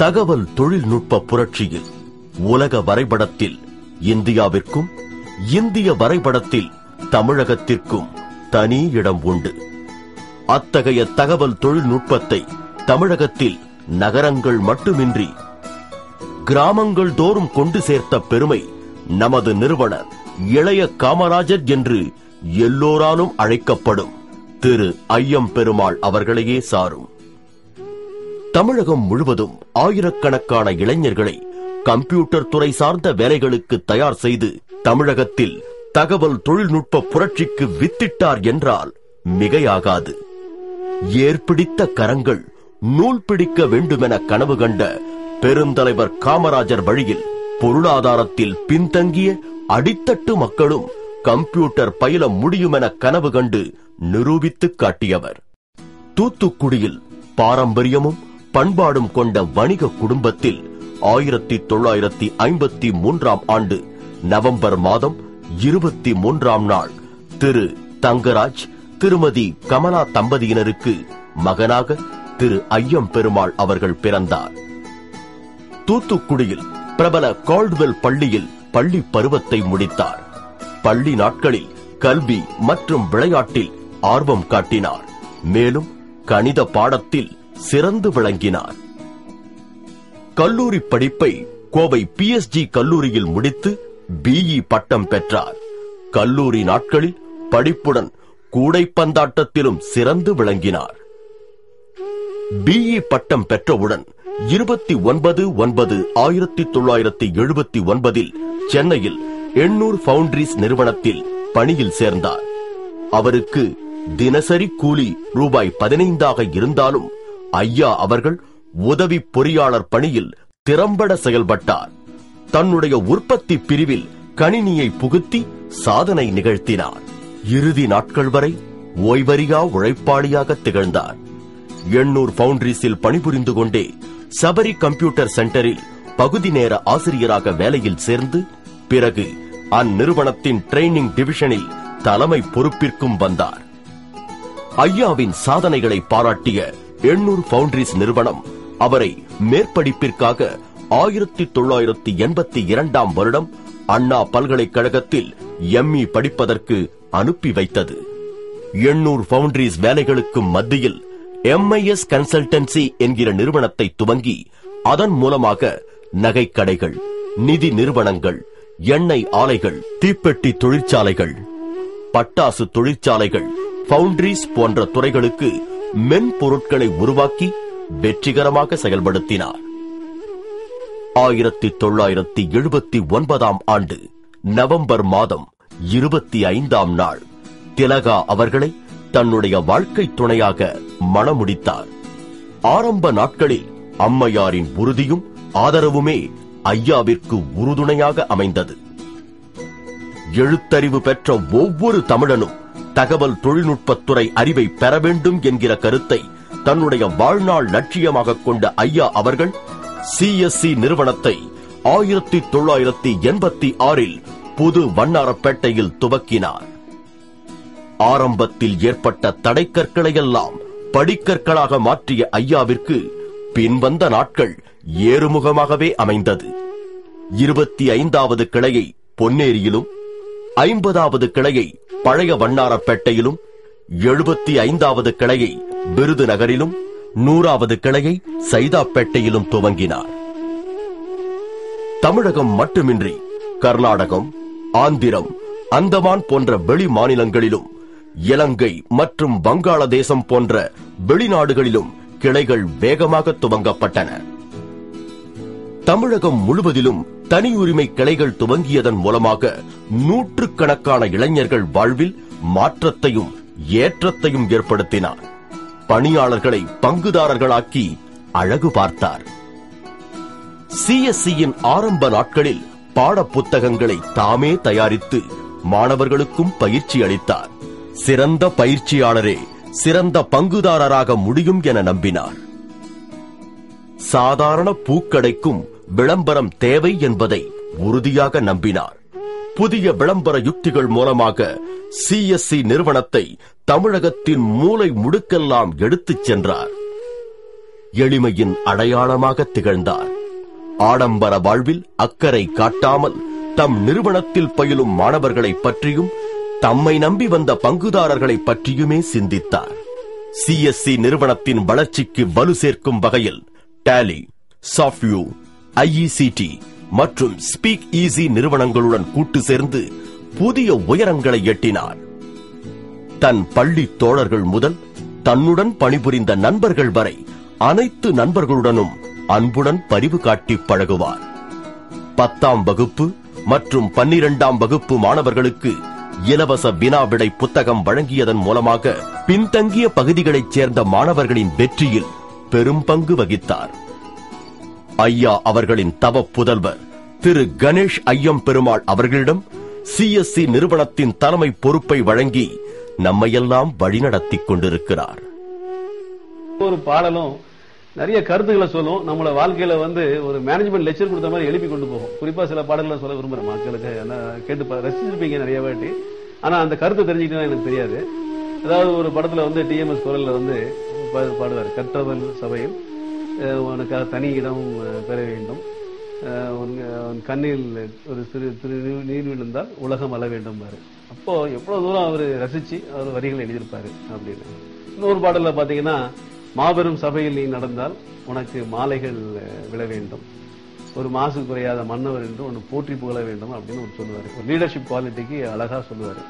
தகவல் தொழில்நுட்ப புரட்சியில் உலக வரைபடத்தில் இந்தியாவிற்கும், இந்திய வரைபடத்தில் தமிழகத்திற்கும் தனி இடம் உண்டு. அத்தகைய தகவல் தொழில்நுட்பத்தை தமிழகத்தில் நகரங்கள் மட்டுமின்றி கிராமங்கள் தோறும் கொண்டு சேர்த்த பெருமை நமது நிறுவனர் இளைய காமராஜர் என்று எல்லோராலும் அழைக்கப்படும் திரு ஐயம்பெருமாள் அவர்களையே சாரும். தமிழகம் முழுவதும் ஆயிரக்கணக்கான இளைஞர்களை கம்ப்யூட்டர் துறை சார்ந்த வேலைகளுக்கு தயார் செய்து தமிழகத்தில் தகவல் தொழில்நுட்ப புரட்சிக்கு வித்திட்டார் என்றால் மிகையாகாது. ஏற்பிடித்த கரங்கள் நூல் பிடிக்க வேண்டுமென கனவு கண்ட பெருந்தலைவர் காமராஜர் வழியில் பொருளாதாரத்தில் பின்தங்கிய அடித்தட்டு மக்களும் கம்ப்யூட்டர் பயில முடியுமென கனவு கண்டு நிரூபித்து காட்டியவர். தூத்துக்குடியில் பாரம்பரியமும் பண்பாடும் கொண்ட வணிக குடும்பத்தில் 1953 ஆண்டு நவம்பர் மாதம் 23 நாள் திரு தங்கராஜ், திருமதி கமலா தம்பதியினருக்கு மகனாக திரு ஐயம்பெருமாள் அவர்கள் பிறந்தார். தூத்துக்குடியில் பிரபல கால்ட்வெல் பள்ளியில் பள்ளி பருவத்தை முடித்தார். பள்ளி நாட்களில் கல்வி மற்றும் விளையாட்டில் ஆர்வம் காட்டினார். மேலும் கணித பாடத்தில் சிறந்து விளங்கினார். கல்லூரி படிப்பை கோவை PSG கல்லூரியில் முடித்து BE பட்டம் பெற்றார். கல்லூரி நாட்களில் படிப்புடன் கூடைப்பந்தாட்டத்திலும் சிறந்து விளங்கினார். BE பட்டம் பெற்றவுடன் 29/9/1979 சென்னையில் எண்ணூர் ஃபவுண்டரிஸ் நிறுவனத்தில் பணியில் சேர்ந்தார். அவருக்கு தினசரி கூலி ரூபாய் 15 இருந்தாலும் ஐயா அவர்கள் உதவி பொறியாளர் பணியில் திறம்பட செயல்பட்டார். தன்னுடைய உற்பத்தி பிரிவில் கணினியை புகுத்தி சாதனை நிகழ்த்தினார். இறுதி நாட்கள் வரை ஓய்வறியா உழைப்பாளியாக திகழ்ந்தார். எண்ணூர் ஃபவுண்டரிஸில் பணிபுரிந்து கொண்டே சபரி கம்ப்யூட்டர் சென்டரில் பகுதி நேர ஆசிரியராக வேலையில் சேர்ந்து பிறகு அந்நிறுவனத்தின் ட்ரெய்னிங் டிவிஷனில் தலைமை பொறுப்பிற்கும் வந்தார். ஐயாவின் சாதனைகளை பாராட்டிய எண்ணூர் ஃபவுண்டரிஸ் நிறுவனம் அவரை மேற்படிப்பிற்காக 1982 வருடம் அண்ணா பல்கலைக்கழகத்தில் ME படிப்பதற்கு அனுப்பி வைத்தது. எண்ணூர் ஃபவுண்டரிஸ் வேலைகளுக்கு மத்தியில் MIS கன்சல்டன்சி என்கிற நிறுவனத்தை துவங்கி அதன் மூலமாக நகைக்கடைகள், நிதி நிறுவனங்கள், எண்ணெய் ஆலைகள், தீப்பெட்டி தொழிற்சாலைகள், பட்டாசு தொழிற்சாலைகள், ஃபவுண்டரிஸ் போன்ற துறைகளுக்கு மென்பொருட்களை உருவாக்கி வெற்றிகரமாக செயல்படுத்தினார். 1979 ஆண்டு நவம்பர் மாதம் 25 நாள் திலகா அவர்களை தன்னுடைய வாழ்க்கை துணையாக மணமுடித்தார். ஆரம்ப நாட்களில் அம்மையாரின் உறுதியும் ஆதரவுமே ஐயாவிற்கு உறுதுணையாக அமைந்தது. எழுத்தறிவு பெற்ற ஒவ்வொரு தமிழனும் தகவல் தொழில்நுட்பத்துறை அறிவை பெற வேண்டும் என்கிற கருத்தை தன்னுடைய வாழ்நாள் லட்சியமாக கொண்ட ஐயா அவர்கள் CSC நிறுவனத்தை 1986 புது வண்ணாரப்பேட்டையில் துவக்கினார். ஆரம்பத்தில் ஏற்பட்ட தடைக்கற்களையெல்லாம் படிக்கற்களாக மாற்றிய ஐயாவிற்கு பின்வந்த நாட்கள் ஏறுமுகமாகவே அமைந்தது. 25வது கிளையை பொன்னேரியிலும், 50வது கிளையை பழைய வண்ணாரப்பேட்டையிலும், 75வது கிளையை விருதுநகரிலும், 100வது கிளையை சைதாப்பேட்டையிலும் துவங்கினார். தமிழகம் மட்டுமின்றி கர்நாடகம், ஆந்திரம், அந்தமான் போன்ற வெளி மாநிலங்களிலும், இலங்கை மற்றும் வங்காளதேசம் போன்ற வெளிநாடுகளிலும் கிளைகள் வேகமாக துவங்கப்பட்டன. தமிழகம் முழுவதிலும் தனியுரிமை கிளைகள் துவங்கியதன் மூலமாக நூற்றுக்கணக்கான இளைஞர்கள் வாழ்வில் மாற்றத்தையும் ஏற்றத்தையும் ஏற்படுத்தினார். பணியாளர்களை பங்குதாரர்களாக்கி அழகு பார்த்தார். CSCயின் ஆரம்ப நாட்களில் பாட புத்தகங்களை தாமே தயாரித்து மாணவர்களுக்கும் பயிற்சி அளித்தார். சிறந்த பயிற்சியாளரே சிறந்த பங்குதாரராக முடியும் என நம்பினார். சாதாரண பூக்கடைக்கும் விளம்பரம் தேவை என்பதை உறுதியாக நம்பினார். புதிய விளம்பர யுக்திகள் மூலமாக CSC நிறுவனத்தை தமிழகத்தின் மூலை முடுக்கெல்லாம் எடுத்துச் சென்றார். எளிமையின் அடையாளமாக திகழ்ந்தார். ஆடம்பர வாழ்வில் அக்கறை காட்டாமல் தம் நிறுவனத்தில் பயிலும் மாணவர்களை பற்றியும் தம்மை நம்பி வந்த பங்குதாரர்களை பற்றியுமே சிந்தித்தார். சிஎஸ்சி நிறுவனத்தின் வளர்ச்சிக்கு வலு சேர்க்கும் வகையில் டேலி, சாஃப்ட்வியூ, ஐஇசிடி மற்றும் ஸ்பீக் ஈஸி நிறுவனங்களுடன் கூட்டு சேர்ந்து புதிய உயரங்களை எட்டினார். தன் பள்ளி தோழர்கள் முதல் தன்னுடன் பணிபுரிந்த நண்பர்கள் வரை அனைத்து நண்பர்களுடனும் அன்புடன் பரிவு காட்டி பழகுவார். 10ஆம் வகுப்பு மற்றும் 12ஆம் வகுப்பு மாணவர்களுக்கு இலவச வினாவிடை புத்தகம் வழங்கியதன் மூலமாக பின்தங்கிய பகுதிகளைச் சேர்ந்த மாணவர்களின் வெற்றியில் பெரும் பங்கு வகித்தார். ஐயா அவர்களின் தவ புதல்வர் திரு கணேஷ் ஐயம் பெருமாள் அவர்களிடம் சிஎஸ்சி நிறுவனத்தின் தலைமை பொறுப்பை வழங்கி நம்மையெல்லாம் வழிநடத்திக் கொண்டிருக்கிறார். ஒரு பாடலும் நிறைய கருத்துக்களை சொல்லும். நம்மள வாழ்க்கையில ஒரு மேனேஜ்மெண்ட் லெக்சர் கொடுத்த மாதிரி எழுப்பி கொண்டு போகும். குறிப்பா சில பாடல்களை சொல்ல விரும்புறேன் மக்களுக்கு. கேட்டு ரசிச்சிருப்பீங்க நிறைய வாட்டி. ஆனா அந்த கருத்தை தெரிஞ்சுக்கிட்டா எனக்கு தெரியாது. அதாவது ஒரு படத்துல டிஎம்எஸ் குரல்ல பாடுவார், கற்றவன் சபையில் உனக்கு தனி இடம் பெற வேண்டும், கண்ணில் ஒரு சிறு நீர் விழுந்தால் உலகம் அள வேண்டும் பாரு. அப்போ எவ்வளவு தூரம் அவரு ரசிச்சு அவர் வரிகளை எழுதியிருப்பாரு அப்படின்னு. இன்னொரு பாடல்ல பாத்தீங்கன்னா, மாபெரும் சபையில் நீ நடந்தால் உனக்கு மாலைகள் விழ வேண்டும், ஒரு மாசு குறையாத மன்னவர் என்று ஒன்னு போற்றி புகழ வேண்டும் அப்படின்னு சொல்லுவாரு. ஒரு லீடர்ஷிப் குவாலிட்டிக்கு அழகா சொல்லுவாரு.